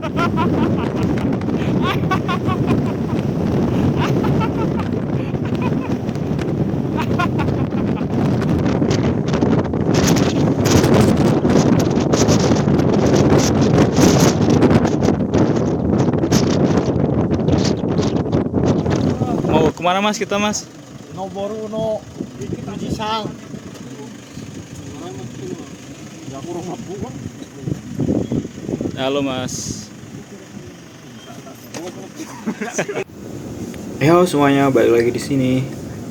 Mau kemana mas kita mas? Noboru no Fujisang. Halo mas. Yo semuanya, balik lagi di sini.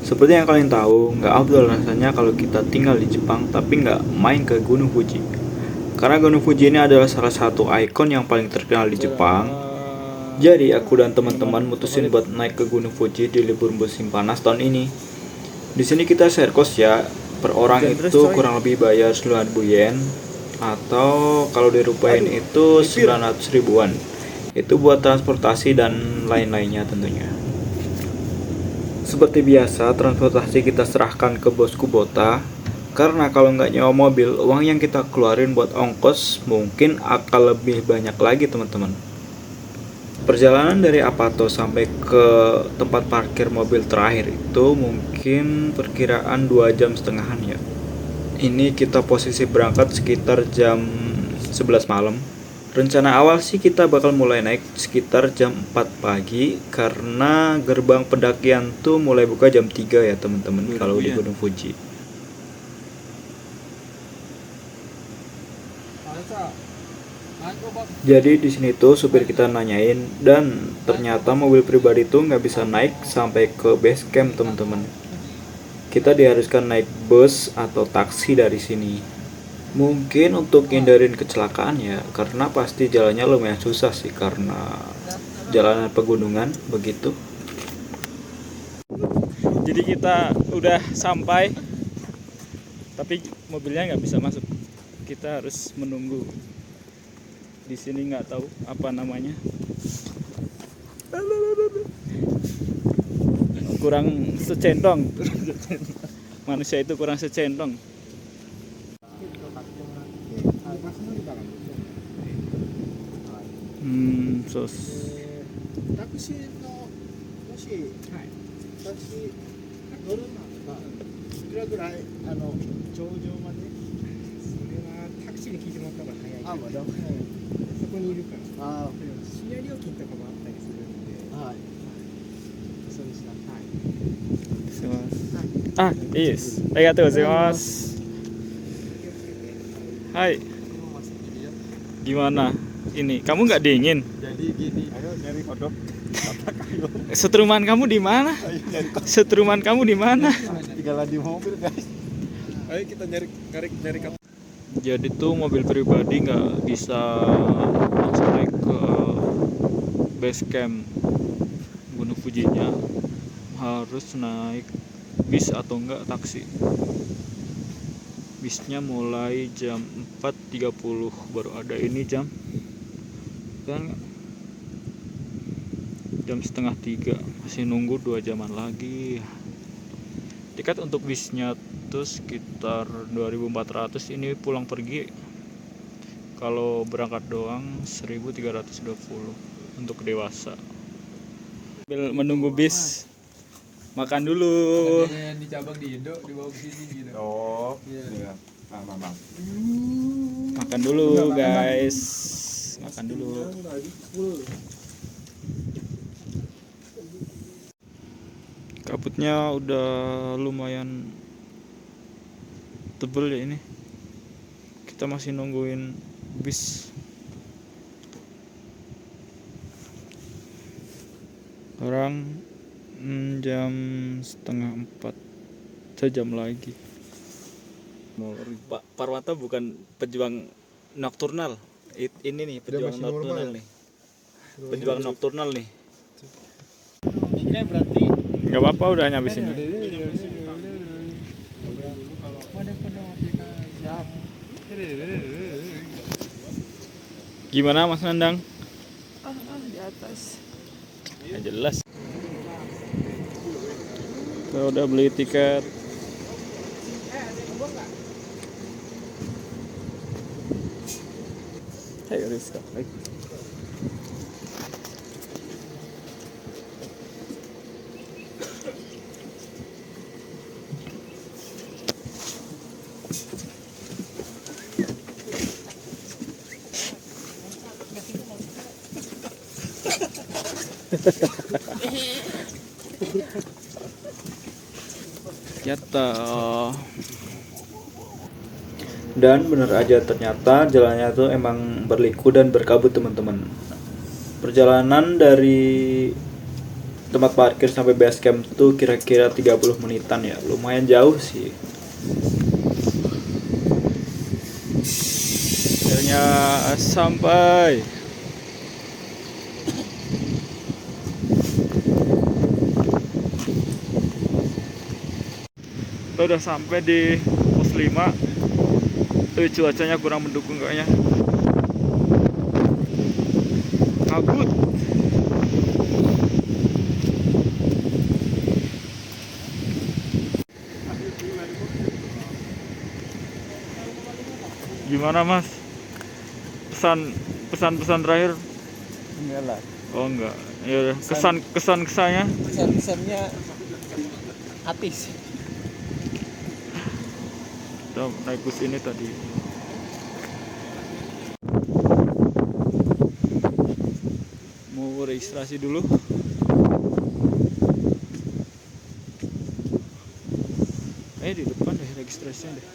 Seperti yang kalian tahu, nggak afdol rasanya kalau kita tinggal di Jepang tapi nggak main ke Gunung Fuji. Karena Gunung Fuji ini adalah salah satu ikon yang paling terkenal di Jepang. Jadi aku dan teman-teman mutusin buat naik ke Gunung Fuji di libur musim panas tahun ini. Di sini kita share cost ya, per orang itu kurang lebih bayar 9.000 yen, atau kalau dirupain itu 900 ribuan. Itu buat transportasi dan lain-lainnya tentunya. Seperti biasa, transportasi kita serahkan ke bos Kubota. Karena kalau nggak nyewa mobil, uang yang kita keluarin buat ongkos mungkin akan lebih banyak lagi teman-teman. Perjalanan dari Apato sampai ke tempat parkir mobil terakhir itu mungkin perkiraan 2 jam setengahan ya. Ini kita posisi berangkat sekitar jam 11 malam. Rencana awal sih kita bakal mulai naik sekitar jam 4 pagi karena gerbang pendakian tuh mulai buka jam 3 ya teman-teman kalau di Gunung Fuji. Jadi di sini tuh supir kita nanyain dan ternyata mobil pribadi tuh nggak bisa naik sampai ke base camp teman-teman. Kita diharuskan naik bus atau taksi dari sini. Mungkin untuk hindarin kecelakaan ya, karena pasti jalannya lumayan susah sih karena jalanan pegunungan begitu. Jadi kita udah sampai, tapi mobilnya nggak bisa masuk. Kita harus menunggu. Di sini nggak tahu apa namanya. Kurang secentong. Manusia itu kurang secentong. Sos. タクシーのもし、タクシー乗るならいくらぐらい頂上まで？それはタクシーで聞いてもらった方が早い。あ、まだ早い。そこにいるから。あ、深夜料金とかもあったりするんで。はい。そうですね。はい。すいません。あ、いいです。ありがとうございます。Hai. Gimana? Ini kamu nggak dingin? Jadi gini, ayo nyari kodok. Setruman kamu di mana? Setruman kamu di mana? Tinggalan di mobil guys. Ayo kita nyari kapal. Jadi tuh mobil pribadi nggak bisa langsung naik ke base camp Gunung Fujinya, harus naik bis atau enggak taksi. Bisnya mulai jam 4.30 baru ada, ini jam kan jam setengah 3, masih nunggu 2 jaman lagi. Tiket untuk bisnya tuh sekitar 2.400, ini pulang pergi. Kalau berangkat doang 1.320 untuk dewasa. Sambil menunggu bis, makan dulu. Yang di cabang di Indo dibawa ke sini gitu. Oh, iya. Mamam. Makan dulu guys, makan dulu. Kabutnya udah lumayan tebel ya ini. Kita masih nungguin bis. Sekarang jam setengah 4, sejam lagi. Pak Parwata bukan pejuang nokturnal. Ini nih pejuang nokturnal nih. Pejuang nokturnal nih. Ini berarti Gak apa-apa, udah nyampe sini. Gimana Mas Nandang? Di atas. Ya jelas. Kita udah beli tiket. Ayo Rizka. Yata. Dan bener aja ternyata jalannya tuh emang berliku dan berkabut teman-teman. Perjalanan dari tempat parkir sampai base camp tuh kira-kira 30 menitan ya, lumayan jauh sih. Akhirnya sampai. Kita udah sampai di pos 5. Cuacanya kurang mendukung kayaknya. Kabut. Gimana Mas? Pesan terakhir? Enggak lah. Oh enggak. Ya udah. Kesannya? Pesan-pesannya atis. Kita naik bus ini tadi. Mau registrasi dulu. Di depan deh registrasinya deh.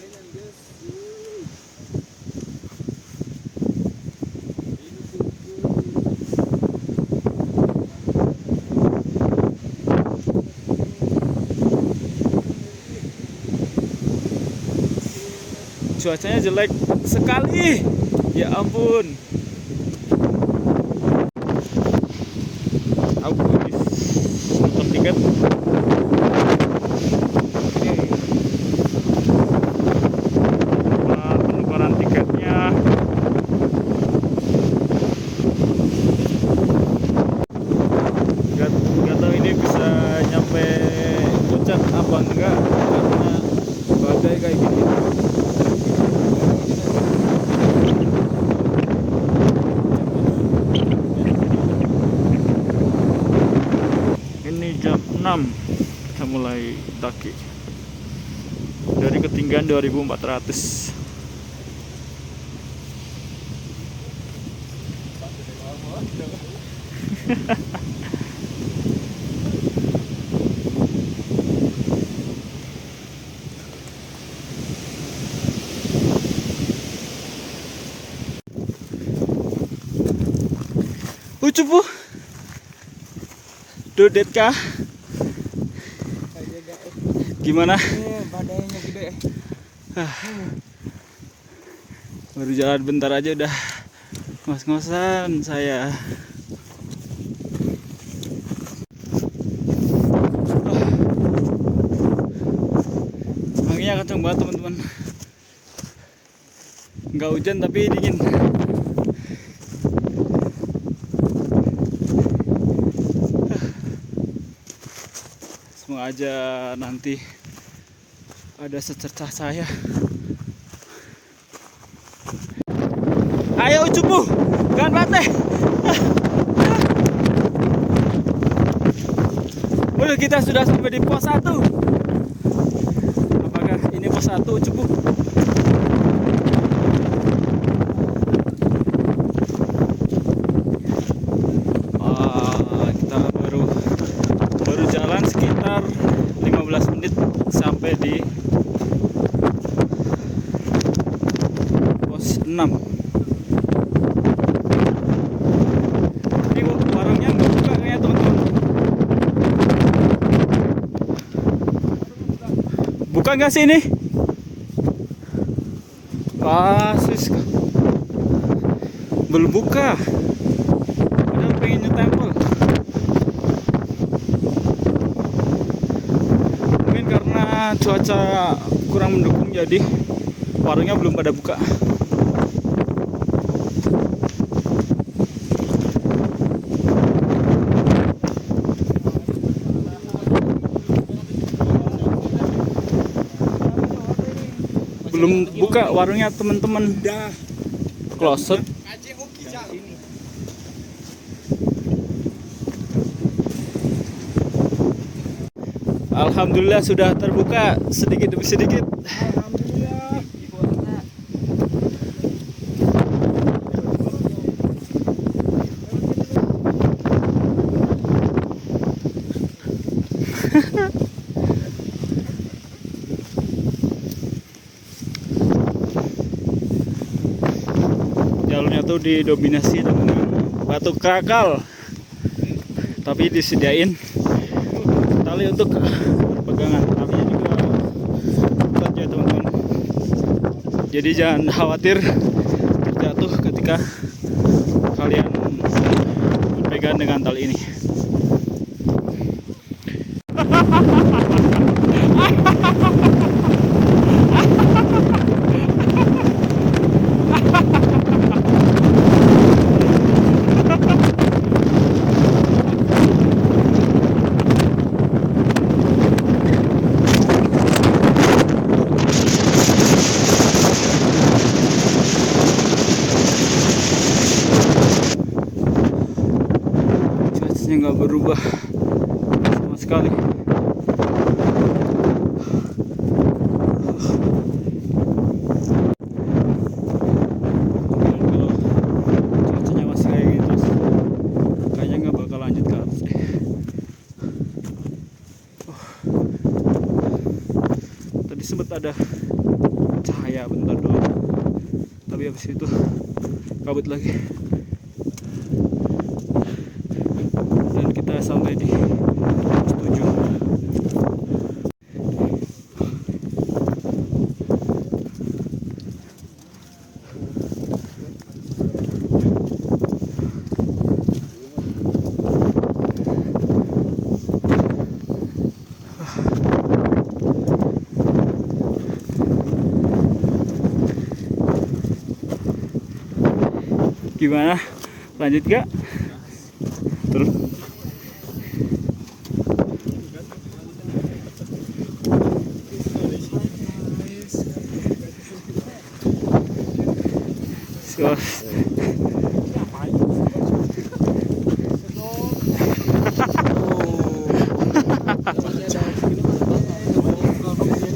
Cuacanya jelek sekali. Ya ampun. Aku habis nonton tiket. Penukaran tiketnya. Gak tahu ini bisa nyampe puncak apa enggak karena badai kayak gini. Ini jam 6 kita mulai daki dari ketinggian 2400. Cupu Dodet kah? Gimana? Badainya gede. Baru jalan bentar aja udah ngos-ngosan saya. Anginnya kenceng banget teman-teman. Nggak hujan tapi dingin. Semoga aja nanti ada secercah saya. Ayo cupu, jangan bate. Kita sudah sampai di pos 1. Apakah ini pos 1 cupu? Kita baru jalan sekitar 15 menit sampai di pos 6. Ini warungnya nggak buka kayaknya teman-teman. Buka nggak sih ini? Sis, belum buka. Padahal pengen nyetempel. Mungkin karena cuaca kurang mendukung jadi warungnya belum pada buka. Belum buka warungnya teman-teman. Udah. Closet. Alhamdulillah sudah terbuka sedikit demi sedikit. Jalurnya tuh didominasi dengan batu krakal, tapi disediain tali untuk pegangan. Talinya juga kuat ya teman-teman, jadi jangan khawatir terjatuh ketika kalian berpegang dengan tali ini. Cuacanya nggak berubah sama sekali. Kalau cuacanya masih kayak gitu, kayaknya nggak bakal lanjut ke atas deh. Tadi sempat ada cahaya bentar doang, tapi habis itu kabut lagi. Dan kita sampai di pos 7. Gimana? Lanjut gak? Terus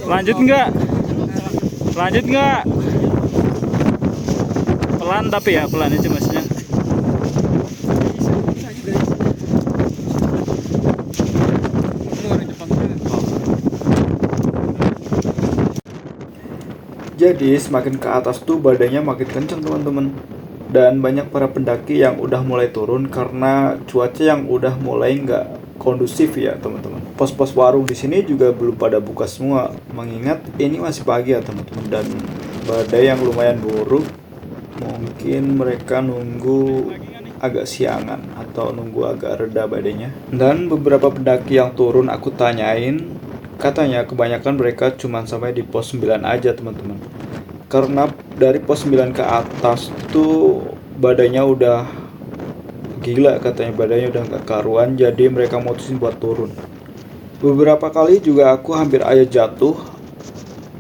lanjut nggak? Lanjut nggak? Pelan tapi ya, pelan aja masnya. Jadi semakin ke atas tuh badannya makin kencang teman-teman. Dan banyak para pendaki yang udah mulai turun karena cuaca yang udah mulai nggak kondusif ya teman-teman. Pos-pos warung di sini juga belum pada buka semua, mengingat ini masih pagi ya teman-teman, dan badai yang lumayan buruk. Mungkin mereka nunggu agak siangan atau nunggu agak reda badainya. Dan beberapa pendaki yang turun aku tanyain, katanya kebanyakan mereka cuma sampai di pos 9 aja teman-teman. Karena dari pos 9 ke atas tuh badainya udah gila, katanya badainya udah gak karuan, jadi mereka mutusin buat turun. Beberapa kali juga aku hampir aja jatuh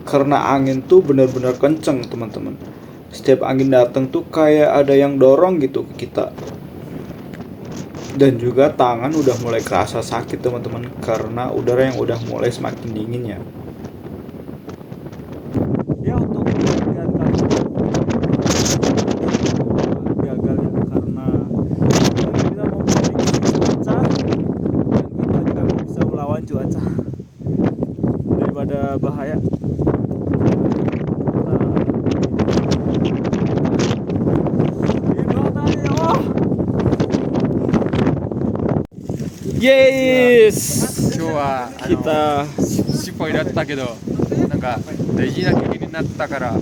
karena angin tuh bener-bener kenceng teman-teman. Setiap angin datang tuh kayak ada yang dorong gitu ke kita. Dan juga tangan udah mulai kerasa sakit teman-teman, karena udara yang udah mulai semakin dingin ya. Ya untuk kemudian kali gagal ya, karena kita mau memiliki cuaca dan kita juga bisa melawan cuaca. Daripada bahaya, yes, 今日はkita 失敗だったけど、なんか大事な経験になったから、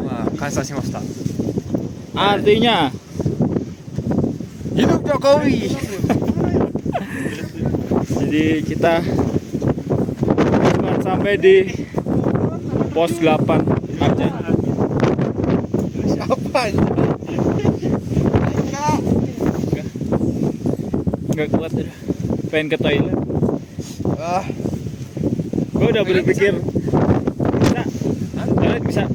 まあ感謝しました。 artinya Hidup Jokowi. jadi kita cuma sampai di pos 8 aja. Nggak kuat udah, pengen ke toilet. Gue udah berpikir bisa, toilet bisa.